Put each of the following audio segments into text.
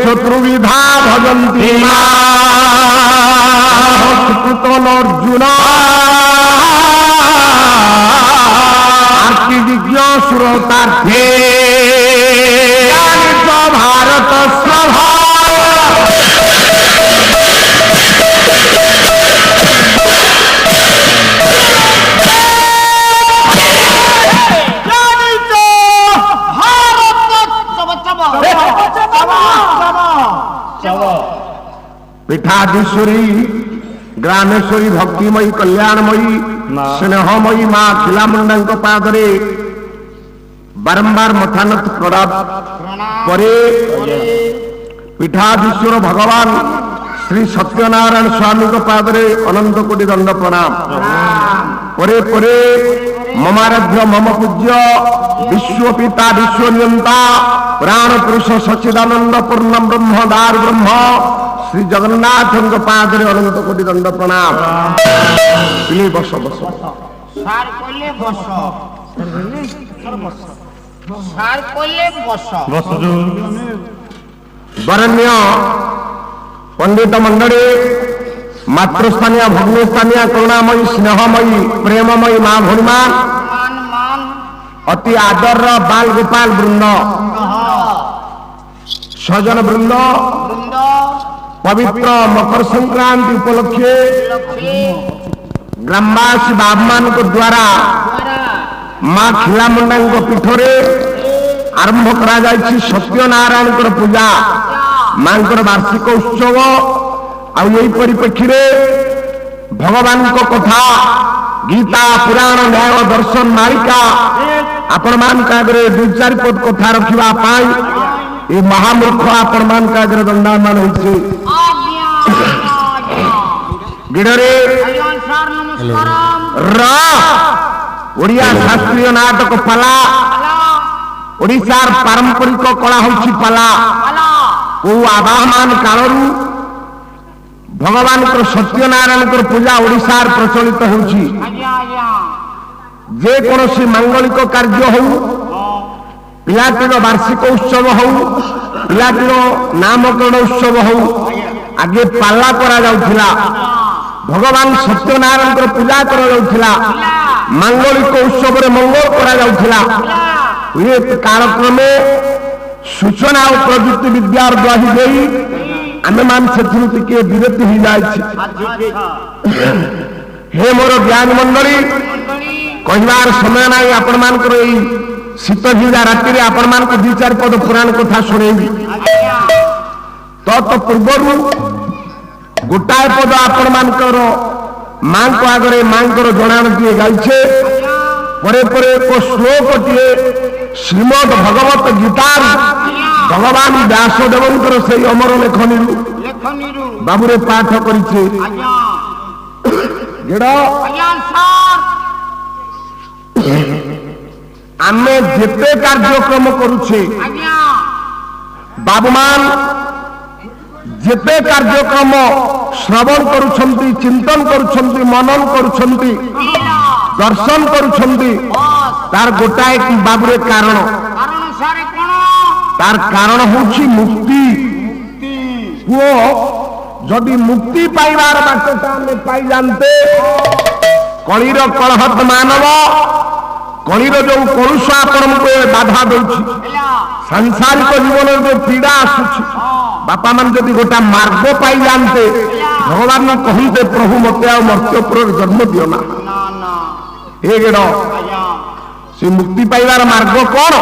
চতুর্বিধা ভজন্তি মাতন অর্জুন আর্তিবিজ্ঞ সুরতার্থে ভারত সভা पीठाधीश्वरी ग्रामेश्वरी भक्तिमयी कल्याणमयी स्नेहमयी माँ खिलामुंडा पादरे बारंबार मथानत प्रणाम परे पीठाधीश्वर भगवान श्री सत्यनारायण स्वामी पादरे अनंत कोटि दंड प्रणाम परे परे ममाराध्य मम पूज्य विश्वपिता विश्वनियंता प्राण पुरुष सच्चिदानंद पूर्ण ब्रह्म दार ब्रह्म श्री जगन्नाथ पादरे अनंत कोटि दंड प्रणाम बस बस वरण्य पंडित मंडली मातृस्थानीय भग्नस्थानीय करुणामयी स्नेहमयी प्रेममयी माँ भूणिमा अति आदर बाल गोपाल वृंद सजन वृंद पवित्र मकर संक्रांति उपलक्षे ग्रामवासी बाबुमान द्वारा माँ खिलामुंडा पीठरे आरंभ करा सत्यनारायण पूजा मां वार्षिक उत्सव आई परिप्रेक्षी भगवान को कथा गीता पुराण न्याय दर्शन मालिका आपण मान आगे दुई चार पद कथा रखा ये महामूर्ख आपण मान आगे दंडायमान होइछे गिड़े ओडिया शास्त्रीय नाटक पाला ओडिशार पारंपरिक कला होछि पाला ओ आवाहमान कालरू भगवान सत्यनारायण पूजा ओडिशार प्रचलित होछि जे कोनोसी मांगलिक कार्य हो पिलाटीर वार्षिक उत्सव हो पिलाटीर नामकरण उत्सव हो आगे पाला करा जाउथिला भगवान सत्यनारायण पूजा करा जाउथिला मांगलिक उत्सव रे मंगल करा जाउथिला ये कार्यक्रमे सूचना और प्रजुक्ति विद्या द्वाही देई आमे मान सेथुरु टिके विरति हो जाय हे मोर ज्ञान मंडली कहबार समय ना आपण मान को शीत झीजा राति आपण मान को 2-4 पद पुराण कथा सुनेबी तो पूर्व गोटाए पद आपण मान मां को आगे मां जनाण दिए गाइछे परे परे एक श्लोक टे श्रीमद भगवत गीतार भगवान व्यासदेव से अमर लेखनी बाबूरे पाठ करिछे आमे जेते कार्यक्रम करुछे बाबूमान जेते कार्यक्रम श्रवण करुछंती चिंतन करुछंती मनन करुछंती दर्शन करुछंती तार गोटाए बाबूरे कारण तार कारण होछि मुक्ति वो जदि मुक्ति पाइबार बाटटा में पाई जानते कलिर कलहत मानव कलिर जो कलुष आपण बाधा दउछि सांसारिक जीवन जो पीड़ा आसुछि बापा मान जदि गोटा मार्ग पाई जानते भगवान कहते प्रभु मते आ मर्त्यपुर जन्म दियो ना हे गेड़ से मुक्ति पाइबार मार्ग कौन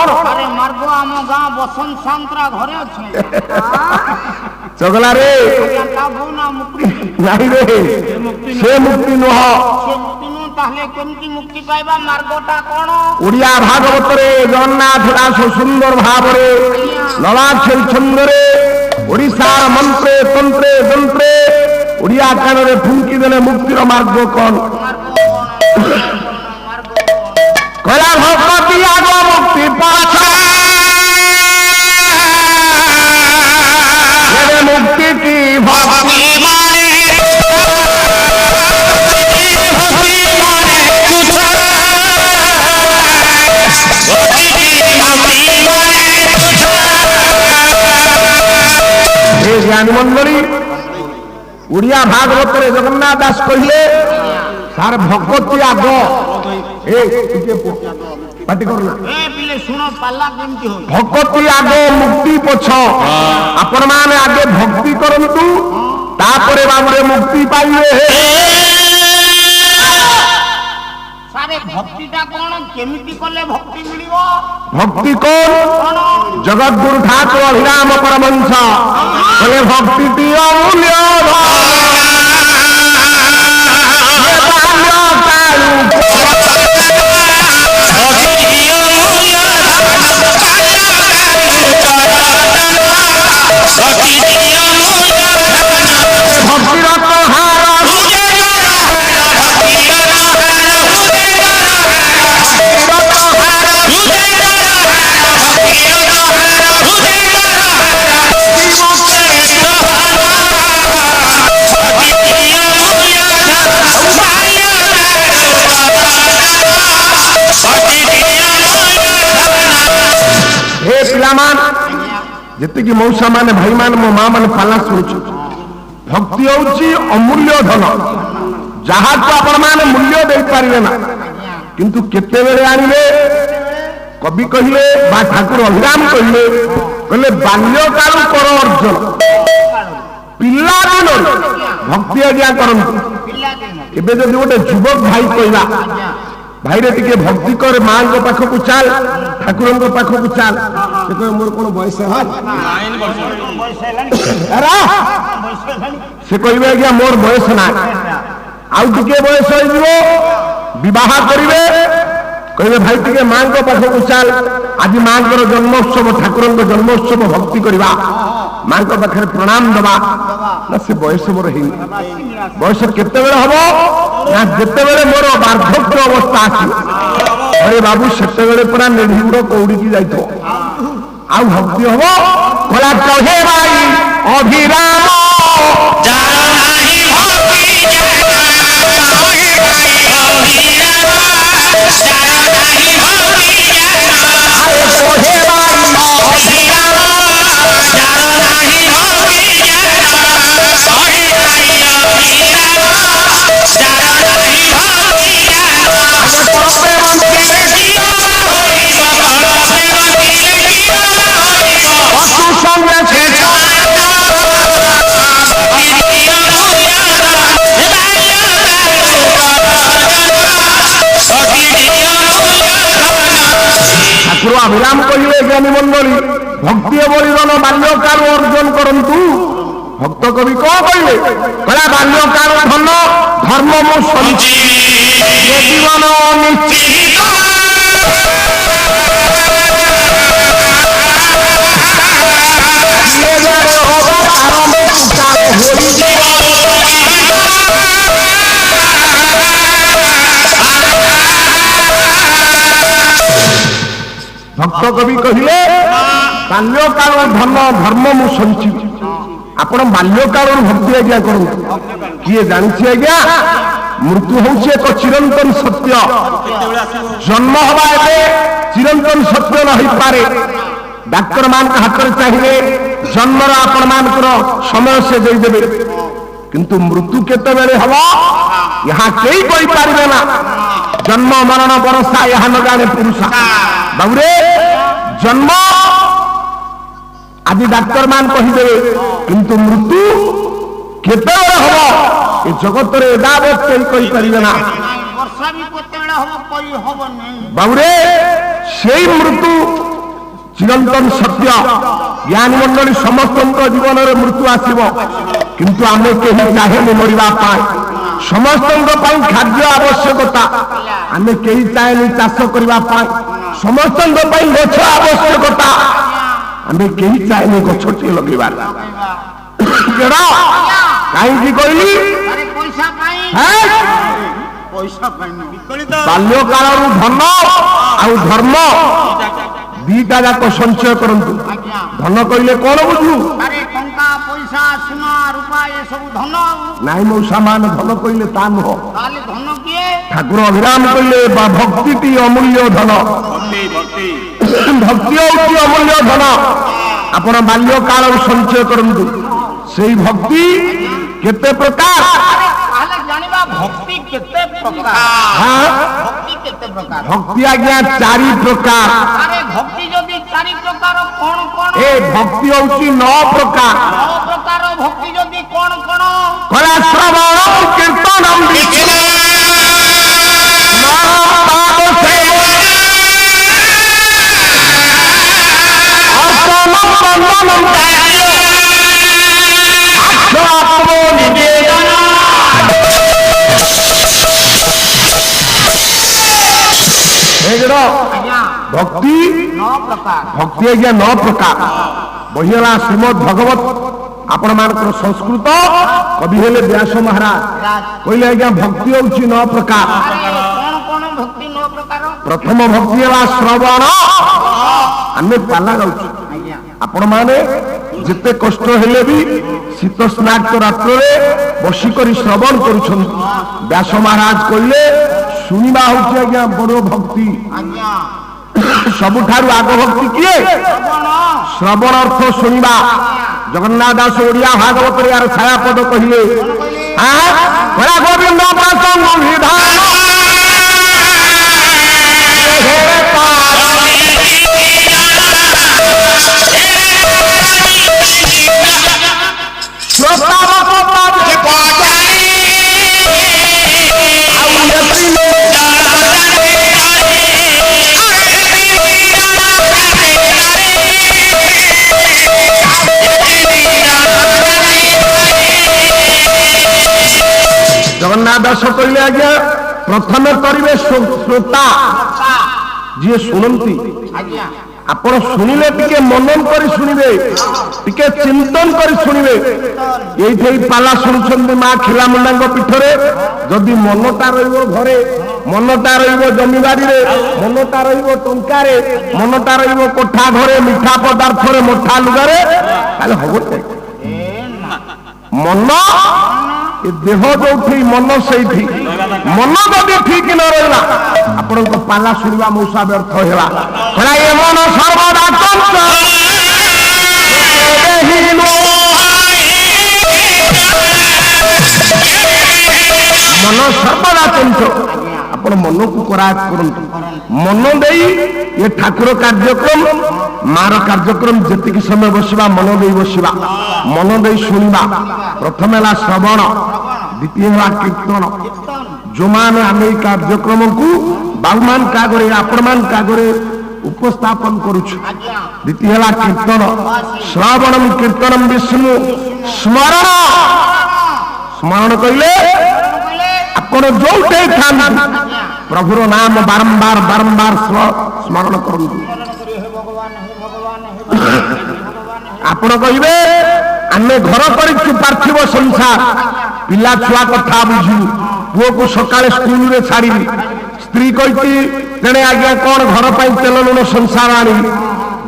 मार्ग आम गाँ बसंत सांतरा घरे अच्छे चगला रे नहीं रे से मुक्ति नुह मुक्ति पाइबा मार्गटा कौन ओडिया भागवत रे जगन्नाथ दास सुंदर भाव रे नवाक्षर छंद रे ओडिशार मंत्रे तंत्रे जंत्रे ओडिया कान रे फुंकी देले मुक्तिर मार्ग कौन कला भक्ति आगो मुक्ति पाछा मुक्ति की भक्ति জ্ঞାନୀ ମଣ୍ଡଳୀ ଓଡ଼ିଆ ଭାଗବତରେ ଜଗନ୍ନାଥ ଦାସ କହିଲେ ସାର ଭଗତି ଆଗ ଏ ଟିକେ ପାଟି କରୁନା ଏ ପିଲେ ଶୁଣ ପାଲା କେମିତି ହଉଛି ଭଗତି ଆଗ ମୁକ୍ତି ପଛ ଆପଣମାନେ ଆଗେ ଭକ୍ତି କରନ୍ତୁ ତାପରେ ବାବୁରେ ମୁକ୍ତି ପାଇବେ ସାରେ ଭକ୍ତିଟା କଣ କେମିତି କଲେ ଭକ୍ତି ମିଳିବ ଭକ୍ତି କୋନ କଣ ଜଗଦ୍ଗୁରୁ ଠାକୁର ଅଭିରାମ ପରମହଂସ କହିଲେ ଭକ୍ତିଟି ଅମୂଲ୍ୟ ଭକ୍ତିର ପ୍ରହାର हे पिलामान ଯେତିକି ମଉସା ମାନେ ଭାଇ ମାନେ ମୋ ମା ମାନେ ପାଲା ଶୁଣୁଛୁ ଭକ୍ତି ହଉଛି ଅମୂଲ୍ୟ ଧନ ଯାହାକୁ ଆପଣ ମାନେ ମୂଲ୍ୟ ଦେଇପାରିବେ ନା କିନ୍ତୁ କେତେବେଳେ ଆଣିବେ କବି କହିଲେ ବା ଠାକୁର ଅଭିରାମ କହିଲେ ବାଲ୍ୟକାଳୁ କର ଅର୍ଜନ ପିଲାଦିନରୁ ଭକ୍ତି ଆଜ୍ଞା କରନ୍ତୁ ପିଲାଦିନ ଏବେ ଯଦି ଗୋଟେ ଯୁବକ ଭାଇ କହିଲା ଭାଇରେ ଟିକେ ଭକ୍ତି କର ମାଙ୍କ ପାଖକୁ ଚାଲ ଠାକୁରଙ୍କ ପାଖକୁ ଚାଲ ସେ କହିବ ମୋର କଣ ବୟସ ବୟସ ହେଲାଣି ସେ କହିବେ ଆଜ୍ଞା ମୋର ବୟସ ନାହିଁ ଆଉ ଟିକେ ବୟସ ହେଇଯିବ ବିବାହ କରିବେ କହିବେ ଭାଇ ଟିକେ ମାଙ୍କ ପାଖକୁ ଚାଲ ଆଜି ମାଙ୍କର ଜନ୍ମୋତ୍ସବ ଠାକୁରଙ୍କ ଜନ୍ମୋତ୍ସବ ଭକ୍ତି କରିବା ମାଙ୍କ ପାଖରେ ପ୍ରଣାମ ଦେବା ନା ସେ ବୟସ ମୋର ହେଇନି ବୟସ କେତେବେଳେ ହବ ନା ଯେତେବେଳେ ମୋର ବାର୍ଦ୍ଧକ୍ୟ ଅବସ୍ଥା ଆସିବ ଆରେ ବାବୁ ସେତେବେଳେ ପୁରା ନେଢିଗୁଡ କଉଡ଼ିକି ଯାଇଥିବ ଆଉ ଭକ୍ତି ହବ କହିଲା କହେ ଭାଇ ଅଭିରାମ ଠାକୁର ଅଭିରାମ କହିଲେ ଜ୍ଞାନୀ ମଣ୍ଡଳୀ ଭକ୍ତି ବଳିଦାନ ବାଲ୍ୟକାଳୁ ଅର୍ଜନ କରନ୍ତୁ ଭକ୍ତ କବି କଣ କହିଲେ କହିଲା ବାଲ୍ୟକାଳ ଧନ ଧର୍ମ ମୁଁ ସଞ୍ଚି ଜୀବନ ନିଶ୍ଚିତ ଭକ୍ତ କବି କହିଲେ ବାଲ୍ୟକାଳ ଧନ ଧର୍ମ ମୁଁ ସଞ୍ଚିବି ଆପଣ ବାଲ୍ୟକାଳରୁ ଭକ୍ତି ଆଜ୍ଞା କରନ୍ତୁ କିଏ ଜାଣିଛି ଆଜ୍ଞା ମୃତ୍ୟୁ ହଉଛି ଏକ ଚିରନ୍ତନ ସତ୍ୟ ଜନ୍ମ ହବା ଏବେ ଚିରନ୍ତନ ସତ୍ୟ ନ ହେଇପାରେ ଡାକ୍ତର ମାନଙ୍କ ହାତରେ ଚାହିଁଲେ ଜନ୍ମର ଆପଣ ମାନଙ୍କର ସମୟ ସେ ଦେଇଦେବେ କିନ୍ତୁ ମୃତ୍ୟୁ କେତେବେଳେ ହବ ଏହା କେହି କହିପାରିବେ ନା ଜନ୍ମ ମରଣ ବରସା ଏହା ନ ଜାଣେ ପୁରୁଷ ବାବୁରେ ଜନ୍ମ ଆଜି ଡାକ୍ତର ମାନ କହିଦେବେ କିନ୍ତୁ ମୃତ୍ୟୁ କେତେବେଳେ ହବ ଏ ଜଗତରେ ଏଦାବତ କେହି କହିପାରିବେ ନା ବର୍ଷା ବି କେତେବେଳେ ହବ କହି ହବନି ବାବୁରେ ସେଇ ମୃତ୍ୟୁ ଚିରନ୍ତନ ସତ୍ୟ ଜ୍ଞାନୀ ମଣ୍ଡଳୀ ସମସ୍ତଙ୍କ ଜୀବନରେ ମୃତ୍ୟୁ ଆସିବ କିନ୍ତୁ ଆମେ କେହି ଚାହେଁନି ମରିବା ପାଇଁ ସମସ୍ତଙ୍କ ପାଇଁ ଖାଦ୍ୟ ଆବଶ୍ୟକତା ଆମେ କେହି ଚାହେଁନି ଚାଷ କରିବା ପାଇଁ ସମସ୍ତଙ୍କ ପାଇଁ ଗଛ ଆବଶ୍ୟକତା ଆମେ କେହି ଚାହେଁନି ଗଛଟିଏ ଲଗେଇବା କାହିଁକି କହିଲି ପଇସା ପାଇଁ ପଇସା ପାଇଁ ବାଲ୍ୟକାଳରୁ ଧନ ଆଉ ଧର୍ମ ଦିଟା ଯାକ ସଞ୍ଚୟ କରନ୍ତୁ ଧନ କହିଲେ କଣ ବୁଝୁ ଟଙ୍କା ପଇସା ସୁନା ରୂପା ଏସବୁ ଧନ ନାଇଁ ମଉସା ମାନ ଧନ କହିଲେ ତା ନୁହଁ ତାହେଲେ ଧନ କିଏ ଠାକୁର ଅଭିରାମ କହିଲେ ବା ଭକ୍ତିଟି ଅମୂଲ୍ୟ ଧନ ଭକ୍ତି ହଉଛି ଅମୂଲ୍ୟ ଧନ ଆପଣ ବାଲ୍ୟକାଳରୁ ସଞ୍ଚୟ କରନ୍ତୁ সেই ভক্তি কেতে প্রকার? তাহলে জানিবা ভক্তি কেতে প্রকার। হ্যাঁ, ভক্তি কেতে প্রকার? ভক্তি আজ্ঞা চারি প্রকার। আরে ভক্তি যদি চারি প্রকার কোন কোন? এ ভক্তি হচ্ছে 9 প্রকার। 9 প্রকার ভক্তি যদি কোন কোন? কলা শ্রবণ কীর্তন ভক্তি 9 প্রকার। ভক্তি আজ্ঞା 9 প্রকার। বহি ହେଲା ଶ୍ରୀମଦ୍ ଭଗବତ ଆପଣ ମାନଙ୍କର ସଂସ୍କୃତ କବି ହେଲେ ବ୍ୟାସ ମହାରାଜ କହିଲେ ଆଜ୍ଞା ଭକ୍ତି ହଉଛି 9 ପ୍ରକାର। কোন কোন ভক্তি 9 প্রকার? ପ୍ରଥମ ଭକ୍ତି ହେଲା ଶ୍ରବଣ। ଆମେ ପାଲା ଗାଉଛୁ, ଆଜ୍ଞା ଆପଣ ମାନେ ଯେତେ କଷ୍ଟ ହେଲେ ବି ଶୀତ ସ୍ନାକ୍ତ ରାତ୍ରରେ ବସିକରି ଶ୍ରବଣ କରୁଛନ୍ତି। ବ୍ୟାସ ମହାରାଜ କହିଲେ ଶୁଣିବା ହଉଛି ଆଜ୍ଞା ବଡ ଭକ୍ତି। ଆଜ୍ଞା ସବୁଠାରୁ ଆଗ ଭକ୍ତି କିଏ? ଶ୍ରବଣ। ଶ୍ରବଣ ଅର୍ଥ ଶୁଣିବା। ଜଗନ୍ନାଥ ଦାସ ଓଡ଼ିଆ ଭାଗବତରେ ଏହାର ଛାୟାପଦ କହିଲେ ଗୋବିନ୍ଦ ପ୍ରସଙ୍ଗ ବିଧାନ ଜଗନ୍ନାଥ ଦାସ କହିଲେ ଆଜ୍ଞା ପ୍ରଥମେ କରିବେ ଶ୍ରୋତା, ଯିଏ ଶୁଣନ୍ତି। ଆଜ୍ଞା ଆପଣ ଶୁଣିଲେ ଟିକେ ମନନ କରି ଶୁଣିବେ, ଟିକେ ଚିନ୍ତନ କରି ଶୁଣିବେ। ଏଇଠି ଏଇ ପାଲା ଶୁଣୁଛନ୍ତି ମା ଖିଲାମୁଣ୍ଡାଙ୍କ ପୀଠରେ, ଯଦି ମନଟା ରହିବ ଘରେ, ମନଟା ରହିବ ଜମିବାଡ଼ିରେ, ମନଟା ରହିବ ଟଙ୍କାରେ, ମନଟା ରହିବ କୋଠା ଘରେ, ମିଠା ପଦାର୍ଥରେ, ମୋଠା ଲୁଗାରେ, ତାହେଲେ ହବ। ମନ ଏ ଦେହ ଯୋଉଠି ମନ ସେଇଠି। ମନ ଯଦି ଠିକ ନ ରହିଲା ଆପଣଙ୍କ ପାଲା ଶୁଣିବା ମଉସା ବ୍ୟର୍ଥ ହେଲା। ଏ ମନ ସର୍ବଦା ଚଞ୍ଚଳ ମନ ସର୍ବଦା ଚଞ୍ଚଳ। ଆପଣ ମନକୁ କରାୟତ କରନ୍ତୁ। ମନ ଦେଇ ଏ ଠାକୁର କାର୍ଯ୍ୟକ୍ରମ, ମାର କାର୍ଯ୍ୟକ୍ରମ ଯେତିକି ସମୟ ବସିବା ମନ ଦେଇ ବସିବା, ମନ ଦେଇ ଶୁଣିବା। ପ୍ରଥମେ ହେଲା ଶ୍ରବଣ, ଦ୍ୱିତୀୟ ହେଲା କୀର୍ତ୍ତନ। ଯୋଉମାନେ ଆମେ ଏଇ କାର୍ଯ୍ୟକ୍ରମକୁ ବାବୁମାନଙ୍କ ଆଗରେ, ଆପଣମାନଙ୍କ ଆଗରେ ଉପସ୍ଥାପନ କରୁଛୁ। ଦ୍ୱିତୀୟ ହେଲା କୀର୍ତ୍ତନ। ଶ୍ରବଣମ୍ କୀର୍ତ୍ତନମ୍ ବିଷ୍ଣୁ ସ୍ମରଣ। ସ୍ମରଣ କହିଲେ ଆପଣ ଯୋଉଠି ଥାଆନ୍ତୁ ପ୍ରଭୁର ନାମ ବାରମ୍ବାର ବାରମ୍ବାର ସ୍ମରଣ କରନ୍ତୁ। ଆପଣ କହିବେ ଆମେ ଘର କରିଛୁ ପାର୍ଥିବ ସଂସାର, ପିଲା ଛୁଆ କଥା ବୁଝିବୁ, ପୁଅକୁ ସକାଳେ ସ୍କୁଲରେ ଛାଡ଼ିବି, ସ୍ତ୍ରୀ କହିଛି ତେଣେ ଆଜ୍ଞା କ'ଣ ଘର ପାଇଁ ତେଲ ଲୁଣ ସଂସାର ଆଣିବି,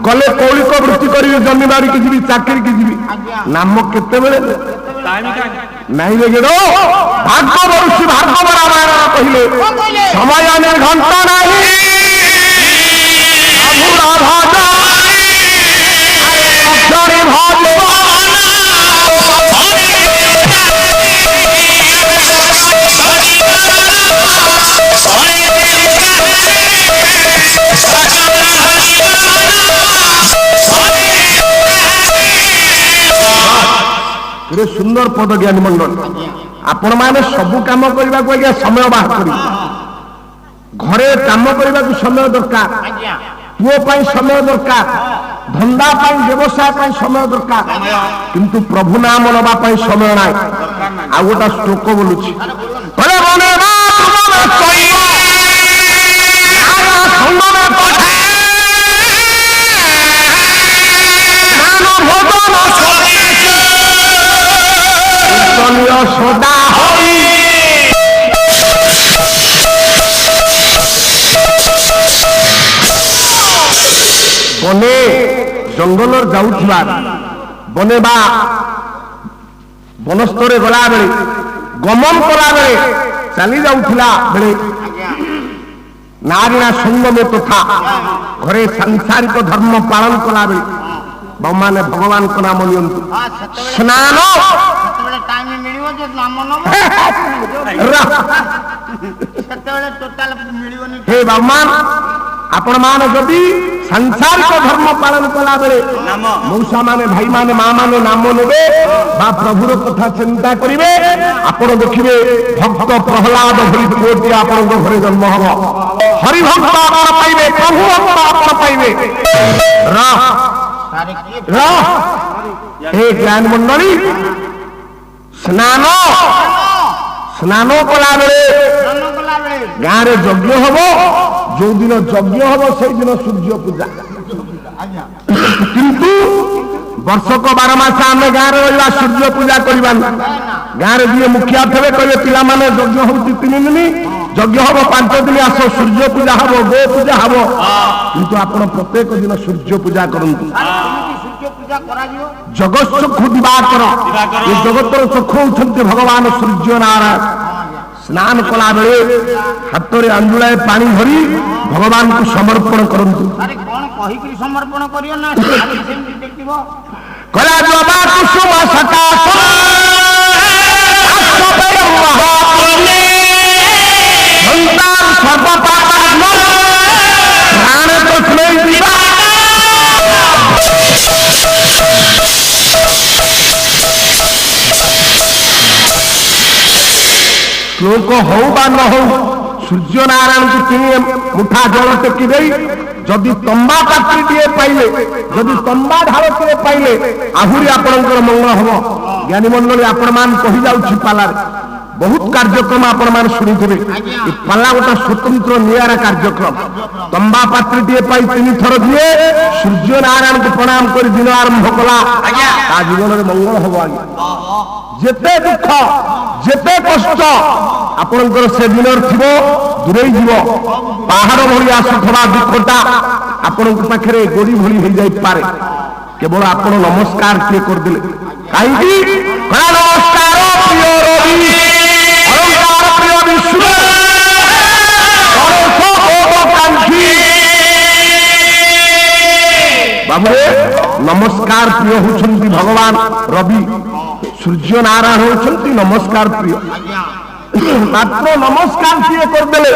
ଗଲେ କୌଳିକ ବୃତ୍ତି କରିବି, ଜମି ବାଡ଼ିକି ଯିବି, ଚାକିରିକି ଯିବି, ନାମ କେତେବେଳେ ନାଇଁ ରେ ଗେଡ଼। ଭାଗବ ଋଷି ଭାଗବ ରାମାୟଣ କହିଲେ ସମୟ ନିର୍ଘଣ୍ଟ ନାହିଁ ସୁନ୍ଦର ପଦ ଜ୍ଞାନୀ ମଣ୍ଡଳ। ଆପଣ ମାନେ ସବୁ କାମ କରିବାକୁ ଆଜ୍ଞା ସମୟ ବାହାର କରିବେ। ଘରେ କାମ କରିବାକୁ ସମୟ ଦରକାର, ପୁଅ ପାଇଁ ସମୟ ଦରକାର, ଧନ୍ଦା ପାଇଁ ବ୍ୟବସାୟ ପାଇଁ ସମୟ ଦରକାର, କିନ୍ତୁ ପ୍ରଭୁ ନାମ ନେବା ପାଇଁ ସମୟ ନାହିଁ। ଆଉ ଗୋଟେ ଶ୍ଲୋକ ବୋଲୁଛି, ସଦା ହୋଇ ବନେ ଜଙ୍ଗଲ ଯାଉଥିବା, ବନେ ବା ବନସ୍ତରେ ଗଲାବେଳେ, ଗମନ କଲାବେଳେ, ଚାଲି ଯାଉଥିଲା ବେଳେ ନାରୀଣା ସଙ୍ଗମ ତଥା ଘରେ ସାଂସାରିକ ଧର୍ମ ପାଳନ କଲାବେଳେ ମାନେ ଭଗବାନଙ୍କ ନାମ ନିଅନ୍ତୁ। ହଁ ସେତେବେଳେ ସ୍ନାନ ସେତେବେଳେ ଟାଇମ ମିଳିବ ଯେ ନାମ ନବ ସେତେବେଳେ ଟୋଟାଲ ମିଳିବନି। ହେ ଭଗବାନ ଆପଣ ମାନେ ଯଦି ସାଂସାରିକ ଧର୍ମ ପାଳନ କଲା ବେଳେ ମଉସା ମାନେ ଭାଇ ମାନେ ମା ମାନେ ନାମ ନେବେ ବା ପ୍ରଭୁର କଥା ଚିନ୍ତା କରିବେ ଆପଣ ଦେଖିବେ ଭକ୍ତ ପ୍ରହ୍ଲାଦ ଭଳି ପୁଅଟିଏ ଆପଣଙ୍କ ଘରେ ଜନ୍ମ ହବ। ହରିଭକ୍ତ ଆପଣ ପାଇବେ, ପ୍ରଭୁ ଭକ୍ତ ଆପଣ ପାଇବେ। ସାରେ କିଏ ହେ ଜ୍ଞାନ ମଣ୍ଡଳୀ ସ୍ନାନ ସ୍ନାନ କଲା ବେଳେ ସ୍ନାନ କଲା ବେଳେ ଗାଁରେ ଯଜ୍ଞ ହବ। ଯୋଉଦିନ ଯଜ୍ଞ ହବ ସେଇଦିନ ସୂର୍ଯ୍ୟ ପୂଜା। ଆଜ୍ଞା କିନ୍ତୁ ବର୍ଷକ 12 ମାସ ଆମେ ଗାଁରେ ରହିବା ସୂର୍ଯ୍ୟ ପୂଜା କରିବାନି। ଗାଁରେ ଯିଏ ମୁଖିଆ ଥିବେ କହିବେ ପିଲାମାନେ ଯଜ୍ଞ ହଉଛି 3 ଦିନ, ଯଜ୍ଞ ହବ 5 ଦିନ, ଆସ ସୂର୍ଯ୍ୟ ପୂଜା ହବ, ଗୋ ପୂଜା ହବ। କିନ୍ତୁ ଆପଣ ପ୍ରତ୍ୟେକ ଦିନ ସୂର୍ଯ୍ୟ ପୂଜା କରନ୍ତୁ। କେମିତି ସୂର୍ଯ୍ୟ ପୂଜା କରାଯିବ? ଜଗତଚକ୍ଷୁ ଦିବାକର ଏ ଜଗତର ଚକ୍ଷୁ ହେଉଛନ୍ତି ଭଗବାନ ସୂର୍ଯ୍ୟ ନାରାୟଣ। ସ୍ନାନ କଲା ବେଳେ ହାତରେ ଆଞ୍ଜୁଳାଏ ପାଣି ଧରି ଭଗବାନଙ୍କୁ ସମର୍ପଣ କରନ୍ତୁ। ଆରେ କଣ କହିକିରି ସମର୍ପଣ କରିବ ନା ସେମିତି ଦେଖିବ? କଲା ଜବା କୁସୁମ ସକାଶ ପ୍ରାଣ ତସ୍ମୈ ଦିବା। ଶ୍ଲୋକ ହଉ ବା ନ ହଉ ସୂର୍ଯ୍ୟ ନାରାୟଣଙ୍କୁ 3 ମୁଠା ଜଳ ଟେକି ଦେଇ ଯଦି ତମ୍ବା ପାତ୍ରଟିଏ ପାଇଲେ, ଯଦି ତମ୍ବା ଢାଳଟିଏ ପାଇଲେ ଆହୁରି ଆପଣଙ୍କର ମଙ୍ଗଳ ହବ। ଜ୍ଞାନୀ ମଣ୍ଡଳୀ ଆପଣମାନେ କହିଯାଉଛି ପାଲାରେ ବହୁତ କାର୍ଯ୍ୟକ୍ରମ ଆପଣମାନେ ଶୁଣିଥିବେ। ଏ ପାଲା ଗୋଟେ ସ୍ୱତନ୍ତ୍ର ନିଆରା କାର୍ଯ୍ୟକ୍ରମ। ତମ୍ବା ପାତ୍ରଟିଏ ପାଇ 3 ଥର ଦିଏ ସୂର୍ଯ୍ୟ ନାରାୟଣଙ୍କୁ ପ୍ରଣାମ କରି ଦିନ ଆରମ୍ଭ କଲା ତା ଜୀବନରେ ମଙ୍ଗଳ ହବ। ଆଜ୍ଞା ଯେତେ ଦୁଃଖ ଯେତେ କଷ୍ଟ ଆପଣଙ୍କର ସେ ଦିନରେ ଥିବ ଦୂରେଇ ଯିବ। ପାହାଡ ଭଳି ଆସୁଥିବା ଦୁଃଖଟା ଆପଣଙ୍କ ପାଖରେ ଗୋଡ଼ି ଭଳି ହେଇଯାଇପାରେ। କେବଳ ଆପଣ ନମସ୍କାର କିଏ କରିଦେଲେ। କାହିଁକି ନମସ୍କାର ପ୍ରିୟ ରବି ଅଳଙ୍କାର ପ୍ରିୟ ବିଷ୍ଣୁ ବାବୁରେ ନମସ୍କାର ପ୍ରିୟ ହଉଛନ୍ତି ଭଗବାନ ରବି। ସୂର୍ଯ୍ୟ ନାରାୟଣ ହଉଛନ୍ତି ନମସ୍କାର ପ୍ରିୟ। ମାତ୍ର ନମସ୍କାର କିଏ କରିଦେଲେ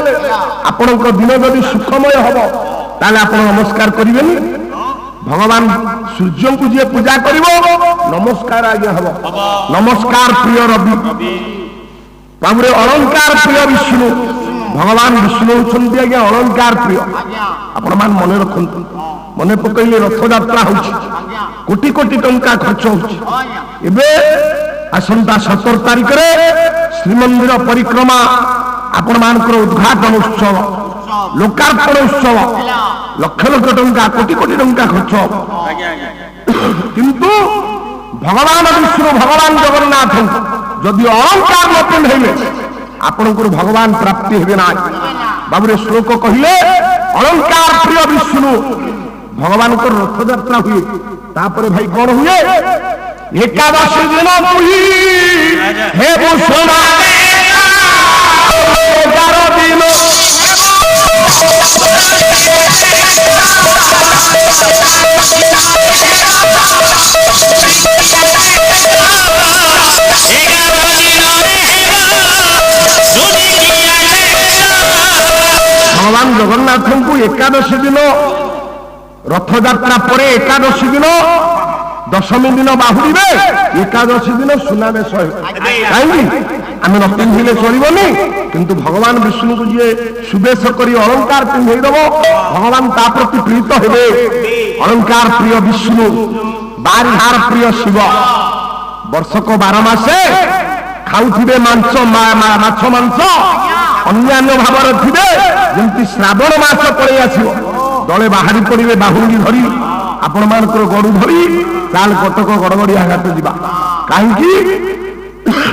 ଆପଣଙ୍କ ଦିନ ଯଦି ସୁଖମୟ ହବ ତାହେଲେ ଆପଣ ନମସ୍କାର କରିବେନି। ଭଗବାନ ସୂର୍ଯ୍ୟଙ୍କୁ ଯିଏ ପୂଜା କରିବ ନମସ୍କାର ଆଜ୍ଞା ହବ। ନମସ୍କାର ପ୍ରିୟ ରବି ବାବୁରେ ଅଳଙ୍କାର ପ୍ରିୟ ବିଷ୍ଣୁ। ଭଗବାନ ବିଷ୍ଣୁ ହଉଛନ୍ତି ଆଜ୍ଞା ଅଳଙ୍କାର ପ୍ରିୟ। ଆପଣ ମାନେ ମନେ ରଖନ୍ତୁ, ମନେ ପକେଇଲେ ରଥଯାତ୍ରା ହଉଛି, କୋଟି କୋଟି ଟଙ୍କା ଖର୍ଚ୍ଚ ହଉଛି। ଏବେ ଆସନ୍ତା 17 ତାରିଖରେ ଶ୍ରୀମନ୍ଦିର ପରିକ୍ରମା ଆପଣମାନଙ୍କର ଉଦ୍ଘାଟନ ଉତ୍ସବ, ଲୋକାର୍ପଣ ଉତ୍ସବ, ଲକ୍ଷ ଲକ୍ଷ ଟଙ୍କା କୋଟି କୋଟି ଟଙ୍କା ଖର୍ଚ୍ଚ ହବ। କିନ୍ତୁ ଭଗବାନ ବିଷ୍ଣୁ ଭଗବାନ ଜଗନ୍ନାଥଙ୍କୁ ଯଦି ଅଳଙ୍କାର ନ ପିନ୍ଧେଇଲେ ଆପଣଙ୍କର ଭଗବାନ ପ୍ରାପ୍ତି ହେବେ ନାହିଁ। ବାବୁରେ ଶ୍ଲୋକ କହିଲେ ଅଳଙ୍କାର ପ୍ରିୟ ବିଷ୍ଣୁ ଭଗବାନଙ୍କର ରଥଯାତ୍ରା ହୁଏ। ତାପରେ ଭାଇ କଣ ହୁଏ? ଏକାଦଶୀ ଦିନ ପୁରୀ ହେ ଭୂଷଣା 11 ଦିନ ଭଗବାନ ଜଗନ୍ନାଥଙ୍କୁ ଏକାଦଶୀ ଦିନ ରଥଯାତ୍ରା ପରେ ଏକାଦଶୀ ଦିନ ଦଶମୀ ଦିନ ବାହୁଡ଼ିବେ, ଏକାଦଶୀ ଦିନ ସୁନାବେଶ ହେବେ। କାହିଁକି? ଆମେ ନ ପିନ୍ଧିଲେ ଚଳିବନି, କିନ୍ତୁ ଭଗବାନ ବିଷ୍ଣୁଙ୍କୁ ଯିଏ ସୁବେଶ କରି ଅଳଙ୍କାର ପିନ୍ଧେଇ ଦବ ଭଗବାନ ତା ପ୍ରତି ପ୍ରୀତ ହେବେ। ଅଳଙ୍କାର ପ୍ରିୟ ବିଷ୍ଣୁ, ବାରିହାର ପ୍ରିୟ ଶିବ। ବର୍ଷକ 12 ମାସେ ଖାଉଥିବେ ମାଛ ମାଂସ, ଅନ୍ୟାନ୍ୟ ଭାବରେ ଥିବେ। ଯେମିତି ଶ୍ରାବଣ ମାସ ପଳେଇ ଆସିବ ଦଳେ ବାହାରି ପଡ଼ିବେ ବାହୁଙ୍ଗି ଧରି, ଆପଣମାନଙ୍କର ଗଡ଼ୁ ଧରି ତାହେଲେ କଟକ ଗଡ଼ଗଡ଼ିଆ ଘାଟ ଯିବା। କାହିଁକି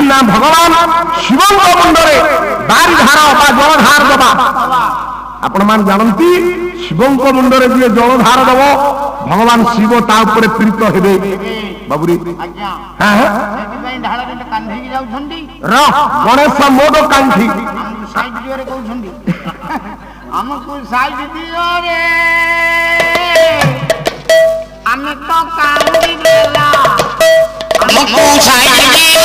ନା ଭଗବାନ ଶିବଙ୍କ ମୁଣ୍ଡରେ ବାରିଧାର ବା ଜଳଧାର ଦେବା। ଆପଣମାନେ ଜାଣନ୍ତି ଶିବଙ୍କ ମୁଣ୍ଡରେ ଯିଏ ଜଳଧାର ଦେବ ଭଗବାନ ଶିବ ତା ଉପରେ ପ୍ରୀତ ହେବେ। ବାବୁରି ଗଣେଶ ମୋଦ କାଙ୍କ୍ଷୀ କହୁଛନ୍ତି ଆମକୁ ସାଇଡ୍ ଦିଅ ରେ ଆମେ ତ କାଉଁରୀ ବେଲା ଆମକୁ ଛାଇ ଦିଅ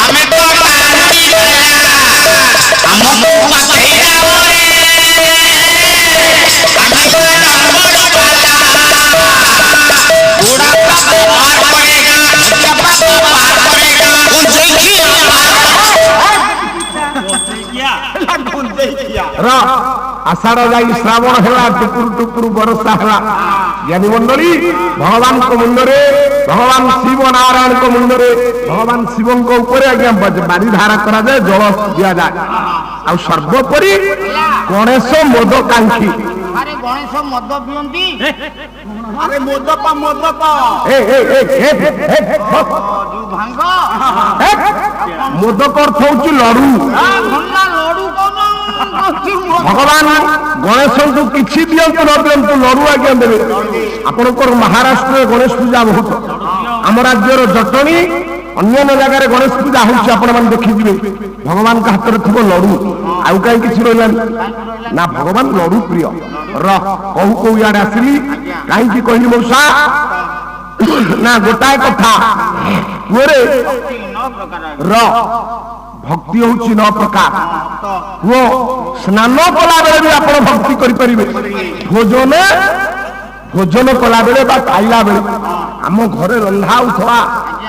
ଆମେ ତ କାଉଁରୀ ବେଲା ଆମକୁ ପାଖେଇ ଯାଅ ଆମେ ତ ଡଙ୍ଗର ବାଲା ଉଡ଼ା ପାପ ପାର କରେଗା ଉଡ଼ା ପାପ ପାର କରେଗା ର ଆଷାଢ଼ ଯାଇ ଶ୍ରାବଣ ହେଲା, ଟୁକୁରୁ ଟୁକୁରୁ ବର୍ଷା ହେଲା। ଜ୍ଞାନୀ ମଣ୍ଡଳୀ, ଭଗବାନଙ୍କ ମୁଣ୍ଡରେ, ଭଗବାନ ଶିବ ନାରାୟଣଙ୍କ ମୁଣ୍ଡରେ, ଭଗବାନ ଶିବଙ୍କ ଉପରେ ଆଜ୍ଞା ବାରି ଧାରା କରାଯାଏ, ଜଳ ଦିଆଯାଏ। ଆଉ ସର୍ବୋପରି ଗଣେଶ ମୋଦକାଙ୍କ୍ଷୀ। ଆରେ ଗଣେଶ ମଦ ପିଅନ୍ତି? ଆରେ ମୋଦକ ମୋଦକ ଯୋଉ ଭାଙ୍ଗ ମୋଦକ ଅର୍ଥ ହଉଛି ଲଡୁ। ଭଙ୍ଗା ଲଡୁ କଣ ଭଗବାନ ଗଣେଶଙ୍କୁ କିଛି ଦିଅନ୍ତୁ ନ ଦିଅନ୍ତୁ, ଲଡୁ ଆଜ୍ଞା ଦେବେ। ଆପଣଙ୍କର ମହାରାଷ୍ଟ୍ରରେ ଗଣେଶ ପୂଜା ବହୁତ, ଆମ ରାଜ୍ୟର ଜଟଣୀ ଅନ୍ୟାନ୍ୟ ଜାଗାରେ ଗଣେଶ ପୂଜା ହଉଛି, ଆପଣମାନେ ଦେଖିଯିବେ। ଭଗବାନଙ୍କ ହାତରେ ଥିବ ଲଡୁ, ଆଉ କାହିଁ କିଛି ରହିଲାନି ନା। ଭଗବାନ ଲଡୁ ପ୍ରିୟ। କହୁ କହୁ ଇଆଡେ ଆସିଲି, କାହିଁକି କହିଲି ମଉସା ନା ଗୋଟାଏ କଥା ପୁଅରେ ଭକ୍ତି ହଉଛି 9 ପ୍ରକାର। ପୁଅ ସ୍ନାନ କଲା ବେଳେ ବି ଆପଣ ଭକ୍ତି କରିପାରିବେ। ଭୋଜନ କଲା ବେଳେ ବା ଖାଇଲା ବେଳେ ଆମ ଘରେ ରନ୍ଧା ହଉଥିବା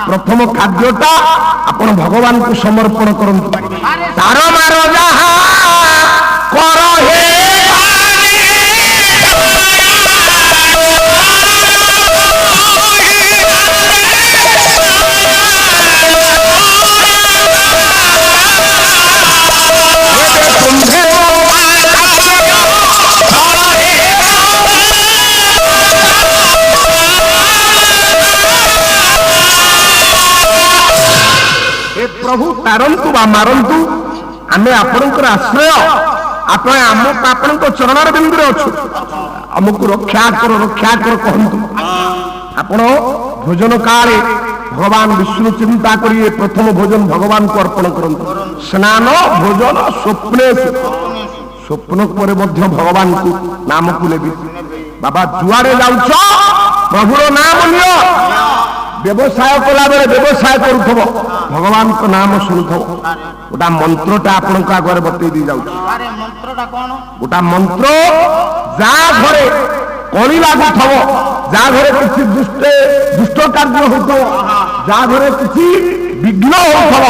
ପ୍ରଥମ ଖାଦ୍ୟଟା ଆପଣ ଭଗବାନଙ୍କୁ ସମର୍ପଣ କରନ୍ତୁ। ତାର ମାର ଯାହା କର ହେ ପ୍ରଭୁ ତାରନ୍ତୁ ବା ମାରନ୍ତୁ, ଆମେ ଆପଣଙ୍କର ଆଶ୍ରୟ, ଆପଣଙ୍କ ଚରଣର ବିନ୍ଦୁରେ ଅଛୁ। ଆମକୁ ରକ୍ଷା କର କହନ୍ତୁ। ଆପଣ ଭୋଜନ କାଳେ ଭଗବାନ ବିଷ୍ଣୁ ଚିନ୍ତା କରି ପ୍ରଥମ ଭୋଜନ ଭଗବାନଙ୍କୁ ଅର୍ପଣ କରନ୍ତୁ। ସ୍ନାନ ଭୋଜନ ସ୍ୱପ୍ନ ପରେ ମଧ୍ୟ ଭଗବାନଙ୍କୁ ନାମକୁ ନେବି। ବାବା ଯୁଆଡେ ଯାଉଛ ପ୍ରଭୁର ନାମ ନିଅ। ବ୍ୟବସାୟ କଲା ବେଳେ ବ୍ୟବସାୟ କରୁଥିବ, ଭଗବାନଙ୍କ ନାମ ଶୁଣୁଥିବ। ଗୋଟା ମନ୍ତ୍ରଟା ଆପଣଙ୍କ ଆଗରେ ବତେଇ ଦେଇ ଯାଉଛି। ଗୋଟା ମନ୍ତ୍ର, ଯାହା ଘରେ କଳି ଲାଗୁଥିବ, ଯାହା ଘରେ କିଛି ଦୁଷ୍ଟ କାର୍ଯ୍ୟ ହଉଥିବ, ଯାହା ଘରେ କିଛି ବିଘ୍ନ ହଉଥିବ,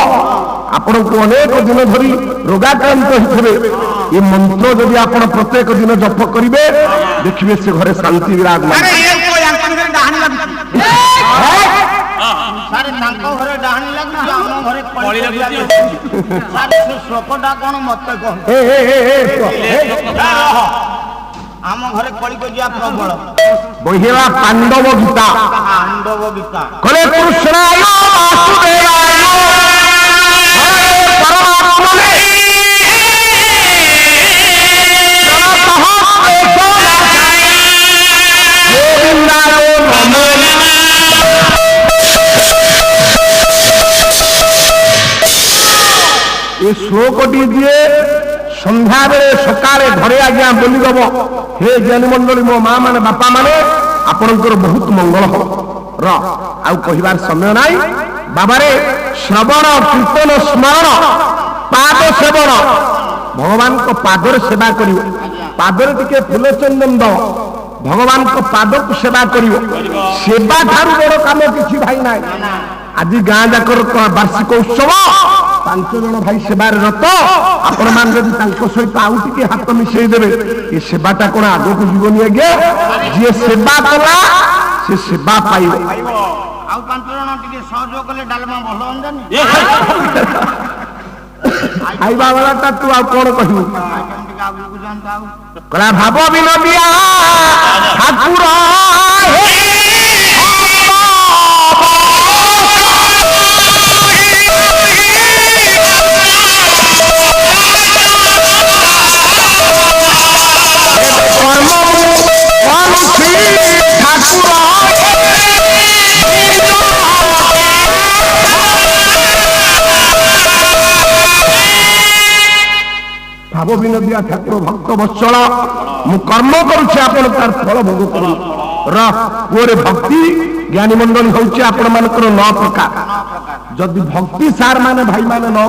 ଆପଣଙ୍କୁ ଅନେକ ଦିନ ଧରି ରୋଗାକ୍ରାନ୍ତ ହେଇଥିବେ, ଏ ମନ୍ତ୍ର ଯଦି ଆପଣ ପ୍ରତ୍ୟେକ ଦିନ ଜପ କରିବେ, ଦେଖିବେ ସେ ଘରେ ଶାନ୍ତି ବିରାଜମାନ। ସାରେ ତାଙ୍କ ଘରେ ଡାହାଣୀ ଲାଗୁଛି, ଆମ ଘରେ କଳି ଲାଗୁଛି। ସାରେ ସେ ଶ୍ଲୋକଟା କଣ ମତେ କହ। ଆମ ଘରେ କଳି କଜିଆ ପ୍ରବଳ। ବହିରା ପାଣ୍ଡବ ଗୀତା କଲେ କୃଷ୍ଣାୟ ବାସୁଦେବାୟ ପରମାତ୍ମନେ ଗୋବିନ୍ଦାୟ ନମୋ ନମଃ। ଏ ଶ୍ଲୋକଟି ଯିଏ ସନ୍ଧ୍ୟାବେଳେ ସକାଳେ ଘରେ ଆଜ୍ଞା ବୋଲିଦବ, ହେ ଜ୍ଞାନୀ ମଣ୍ଡଳୀ, ମୋ ମା ମାନେ, ବାପା ମାନେ, ଆପଣଙ୍କର ବହୁତ ମଙ୍ଗଳ ହବ। ଆଉ କହିବାର ସମୟ ନାହିଁ। ବାବାରେ ଶ୍ରବଣ କୀର୍ତ୍ତନ ସ୍ମରଣ ପାଦ ସେବନ, ଭଗବାନଙ୍କ ପାଦରେ ସେବା କରିବ। ପାଦରେ ଟିକେ ଫୁଲ ଚନ୍ଦନ ଦବ, ଭଗବାନଙ୍କ ପାଦକୁ ସେବା କରିବ। ସେବା ଠାରୁ ବଡ କାମ କିଛି ଭାଇ ନାହିଁ। ଆଜି ଗାଁ ଯାକର ବାର୍ଷିକ ଉତ୍ସବ, 5 ଜଣ ଭାଇ ସେବାରେ ରତ। ଆପଣମାନେ ଯଦି ତାଙ୍କ ସହିତ ଆଉ ଟିକେ ହାତ ମିଶେଇ ଦେବେ, ଏ ସେବାଟା କଣ ଆଗକୁ ଯିବନି ଆଜ୍ଞା? ଯିଏ ସେବା କଲା ସେ ସେବା ପାଇବ। ଆଉ 5 ଜଣ ଟିକେ ସହଯୋଗ କଲେ ଡାଲମା ଭଲ ହୁଅନ୍ତାନି? ଖାଇବା ବେଳାଟା ତୁ ଆଉ କଣ କହିବୁ? କଲା ଭାବ ବିନୋଦିଆ ଠାକୁର ଭାବ ବିନୋଦିଆ ଠାକୁର ଭକ୍ତ ବତ୍ସଳ ମୁଁ କର୍ମ କରୁଛି ଆପଣ ତାର ଫଳ ଭୋଗ କରୁ ପୁଅରେ ଭକ୍ତି ଜ୍ଞାନୀ ମଣ୍ଡଳୀ ହଉଛି ଆପଣ ମାନଙ୍କର 9 ପ୍ରକାର ଯଦି ଭକ୍ତି ସାର୍ ମାନେ ଭାଇ ମାନେ 9